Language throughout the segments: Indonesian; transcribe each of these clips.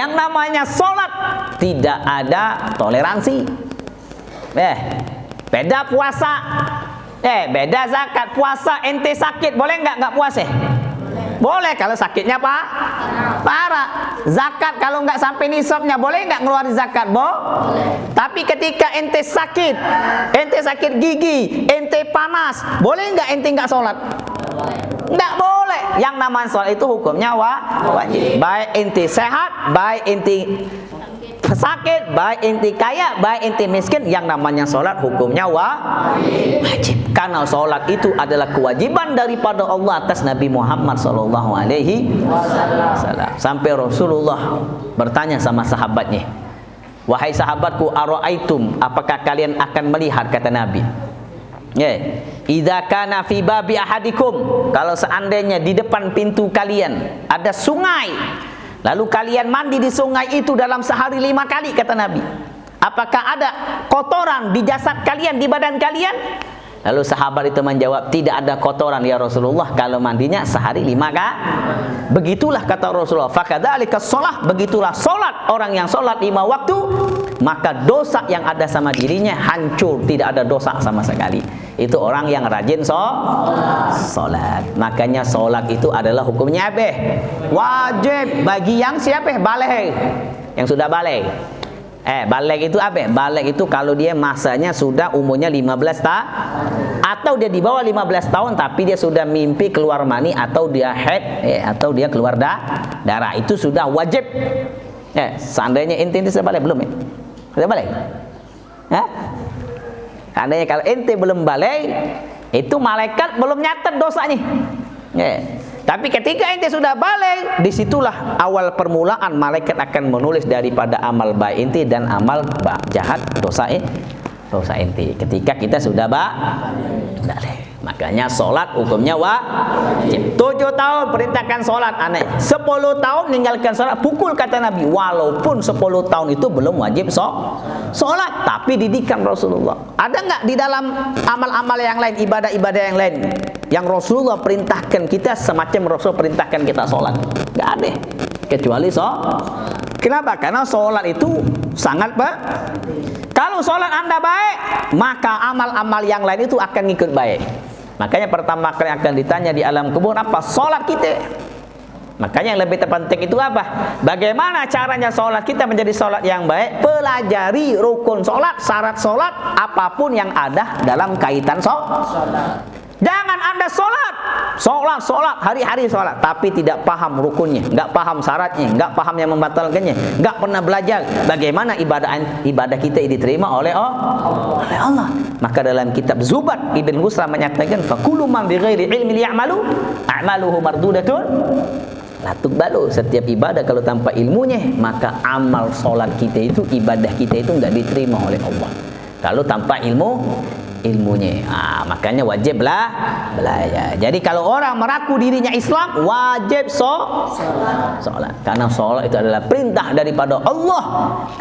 Yang namanya sholat tidak ada toleransi. Beda puasa. Beda zakat. Puasa ente sakit boleh nggak puasa? Boleh kalau sakitnya parah. Zakat kalau nggak sampai nisabnya boleh nggak ngeluarin zakat? Boleh. Tapi ketika ente sakit gigi, ente panas, boleh nggak ente nggak sholat? Nggak boleh. Yang namanya sholat itu hukumnya wajib. Baik ente sehat, baik ente sakit, baik ente kaya, baik ente miskin, yang namanya sholat hukumnya wajib. Karena sholat itu adalah kewajiban daripada Allah atas Nabi Muhammad SAW. Sampai Rasulullah bertanya sama sahabatnya, wahai sahabatku, ara'aitum, apakah kalian akan melihat, kata Nabi, idza kana fi babi ahadikum, kalau seandainya di depan pintu kalian ada sungai, lalu kalian mandi di sungai itu dalam sehari 5 kali, kata Nabi, apakah ada kotoran di jasad kalian, di badan kalian? Lalu sahabat itu menjawab, tidak ada kotoran ya Rasulullah kalau mandinya sehari 5 kali. Begitulah kata Rasulullah, fakadzalika shalah, begitulah salat. Orang yang salat 5 waktu, maka dosa yang ada sama dirinya hancur, tidak ada dosa sama sekali. Itu orang yang rajin salat. Makanya salat itu adalah hukumnya apa? Wajib bagi yang siapa? Baligh. Yang sudah baligh. Baligh itu apa? Baligh itu kalau dia masanya sudah umurnya 15 tahun, atau dia di bawah 15 tahun tapi dia sudah mimpi keluar mani, atau dia haid, atau dia keluar darah, itu sudah wajib. Seandainya ente sudah baligh belum? Sudah baligh? Seandainya kalau ente belum baligh, itu malaikat belum nyatet dosanya. Tapi ketika ente sudah baligh, disitulah awal permulaan malaikat akan menulis daripada amal baik ente dan amal jahat dosa ente. Ketika kita sudah baligh, makanya sholat hukumnya wajib. 7 tahun perintahkan sholat, aneh. 10 tahun meninggalkan sholat, pukul, kata Nabi. Walaupun 10 tahun itu belum wajib sholat, tapi didikan Rasulullah. Ada nggak di dalam amal-amal yang lain, ibadah-ibadah yang lain, yang Rasulullah perintahkan kita semacam Rasul perintahkan kita sholat? Nggak ada, kecuali Kenapa? Karena sholat itu sangat kalau sholat anda baik, maka amal-amal yang lain itu akan ngikut baik. Makanya pertama kali akan ditanya di alam kubur, apa? Sholat kita. Makanya yang lebih terpenting itu apa? Bagaimana caranya sholat kita menjadi sholat yang baik? Pelajari rukun sholat, syarat sholat, apapun yang ada dalam kaitan sholat. Jangan anda sholat, hari-hari sholat, tapi tidak paham rukunnya, nggak paham syaratnya, nggak paham yang membatalkannya, nggak pernah belajar bagaimana ibadah kita diterima oleh Allah. Maka dalam kitab Zubat, Ibn Husra menyatakan, fakulu man bighairi ilmin ya'malu a'maluhu mardudatun la tuqbalu. Setiap ibadah kalau tanpa ilmunya, maka amal sholat kita itu, ibadah kita itu nggak diterima oleh Allah kalau tanpa ilmunya. Makanya wajiblah belajar. Jadi kalau orang mengaku dirinya Islam, wajib sholat. Karena sholat itu adalah perintah daripada Allah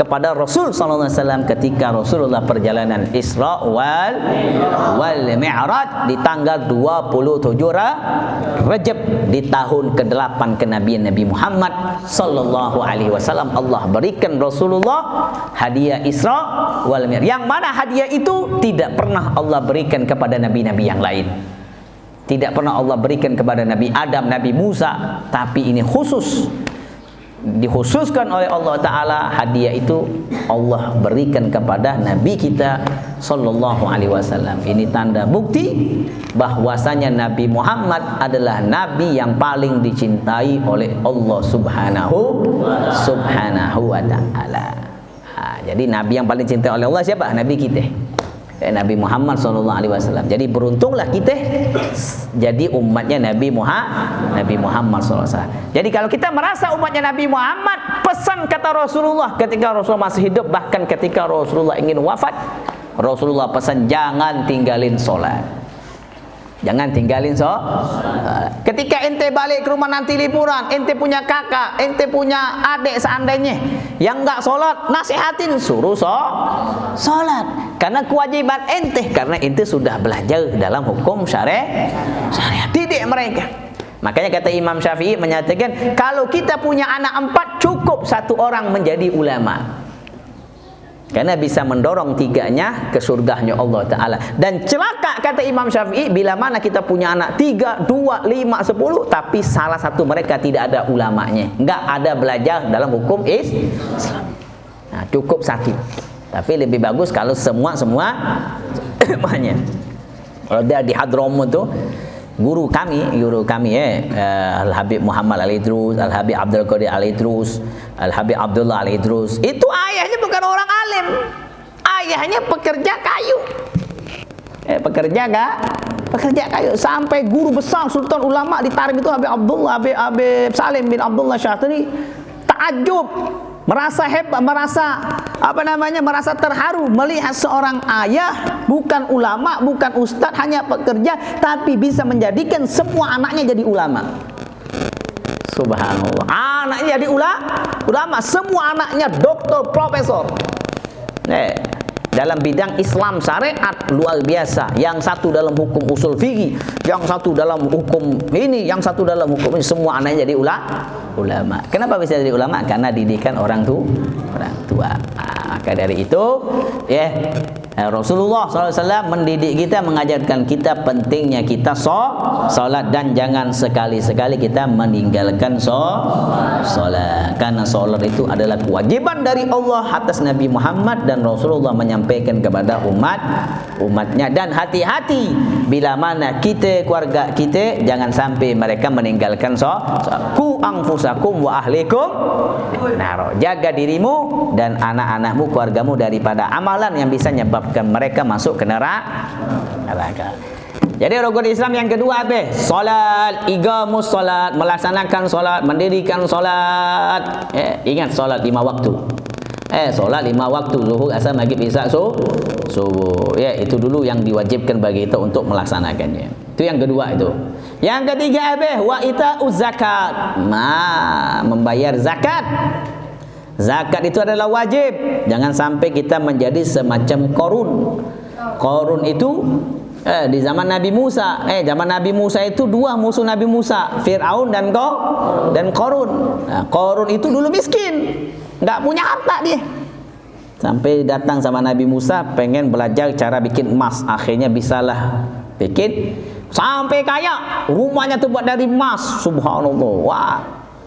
kepada Rasul SAW ketika Rasulullah perjalanan Isra wal Mi'raj di tanggal 27 Rajab di tahun ke-8 kenabian Nabi Muhammad SAW. Allah berikan Rasulullah hadiah Isra wal Mi'raj, yang mana hadiah itu tidak pernah Allah berikan kepada nabi-nabi yang lain. Tidak pernah Allah berikan kepada Nabi Adam, Nabi Musa, tapi ini dikhususkan oleh Allah Ta'ala. Hadiah itu Allah berikan kepada Nabi kita Sallallahu Alaihi Wasallam. Ini tanda bukti bahwasanya Nabi Muhammad adalah Nabi yang paling dicintai oleh Allah Subhanahu wa Ta'ala. Jadi Nabi yang paling dicintai oleh Allah siapa? Nabi kita, Nabi Muhammad SAW. Jadi beruntunglah kita jadi umatnya Nabi Muhammad SAW. Jadi kalau kita merasa umatnya Nabi Muhammad, pesan kata Rasulullah ketika Rasulullah masih hidup, bahkan ketika Rasulullah ingin wafat, Rasulullah pesan jangan tinggalin sholat. Jangan tinggalin ketika ente balik ke rumah nanti liburan, ente punya kakak, ente punya adik seandainya yang enggak sholat, nasihatin, suruh sholat. Karena kewajiban ente, karena ente sudah belajar dalam hukum syariat. Didik mereka. Makanya kata Imam Syafi'i menyatakan, kalau kita punya anak 4, cukup 1 orang menjadi ulama. Karena bisa mendorong 3-nya ke surganya Allah Ta'ala. Dan celaka kata Imam Syafi'i, bila mana kita punya anak 3, 2, 5, 10, tapi salah satu mereka tidak ada ulamanya, nggak ada belajar dalam hukum Islam. Nah, cukup 1. Tapi lebih bagus kalau semuanya. Kalau dia di Hadramut tuh, guru kami Al-Habib Muhammad Al-Idrus, Al-Habib Abdul Qadir Al-Idrus, Al-Habib Abdullah Al-Idrus, itu ayahnya bukan orang alim, ayahnya pekerja kayu. Pekerja kayu. Sampai guru besar Sultan Ulama di Tarim itu Habib Salim bin Abdullah Syatiri takjub, merasa hebat, merasa terharu melihat seorang ayah bukan ulama, bukan ustadz, hanya pekerja, tapi bisa menjadikan semua anaknya jadi ulama. Subhanallah, anaknya jadi ulama, semua anaknya doktor, profesor. Dalam bidang Islam syariat luar biasa. Yang satu dalam hukum usul fikih, yang satu dalam hukum ini, yang satu dalam hukum ini, semua anaknya jadi ulama. Kenapa bisa jadi ulama? Karena didikan orang tua. Maka dari itu, Rasulullah SAW mendidik kita, mengajarkan kita pentingnya kita sholat, dan jangan sekali-sekali kita meninggalkan sholat. Karena sholat itu adalah kewajiban dari Allah atas Nabi Muhammad, dan Rasulullah menyampaikan kepada umatnya. Dan hati-hati bila mana kita, keluarga kita, jangan sampai mereka meninggalkan sholat. Ku anfusakum wa ahlikum naro. Jaga dirimu dan anak-anakmu, keluargamu daripada amalan yang bisa menyebabkan mereka masuk ke neraka. Jadi rukun Islam yang kedua apa? Salat, iqamus salat, melaksanakan salat, mendirikan salat. Ingat salat 5 waktu. Salat 5 waktu, zuhur, asar, maghrib, isya, subuh. Itu dulu yang diwajibkan bagi kita untuk melaksanakannya. Itu yang kedua itu. Yang ketiga apa? Wa ita'uz zakat. Membayar zakat. Zakat itu adalah wajib. Jangan sampai kita menjadi semacam Qarun. Qarun itu di zaman Nabi Musa. Zaman Nabi Musa itu 2 musuh Nabi Musa, Fir'aun dan Qarun. Qarun itu dulu miskin, nggak punya harta dia. Sampai datang sama Nabi Musa pengen belajar cara bikin emas. Akhirnya bisalah bikin, sampai kaya. Rumahnya terbuat dari emas. Subhanallah. Wah.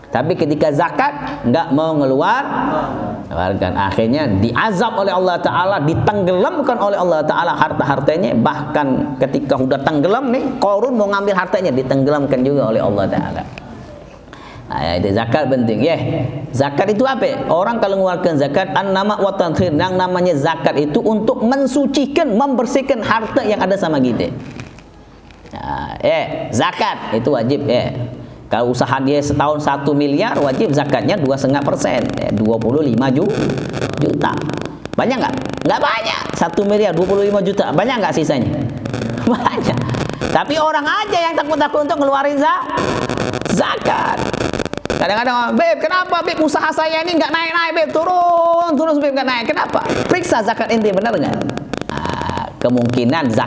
Tapi ketika zakat enggak mau keluarkan, akhirnya diazab oleh Allah Ta'ala, ditenggelamkan oleh Allah Ta'ala harta-hartanya. Bahkan ketika sudah tenggelam nih, Qarun mau ngambil hartanya, ditenggelamkan juga oleh Allah Ta'ala. Itu zakat penting. Zakat itu apa? Orang kalau mengeluarkan zakat, an-nama wa tankhir, yang namanya zakat itu untuk mensucikan, membersihkan harta yang ada sama kita. Zakat itu wajib. Kalau usaha dia setahun 1 miliar, wajib zakatnya 2,5%, 25 juta. Banyak nggak? Nggak banyak. 1 miliar 25 juta. Banyak nggak sisanya? Banyak. Tapi orang aja yang takut-takut untuk ngeluarin zakat. Kadang-kadang, Beb, kenapa Beb usaha saya ini nggak naik-naik, Beb? Turun Beb, nggak naik. Kenapa? Periksa zakat ente benar nggak? Kemungkinan zakat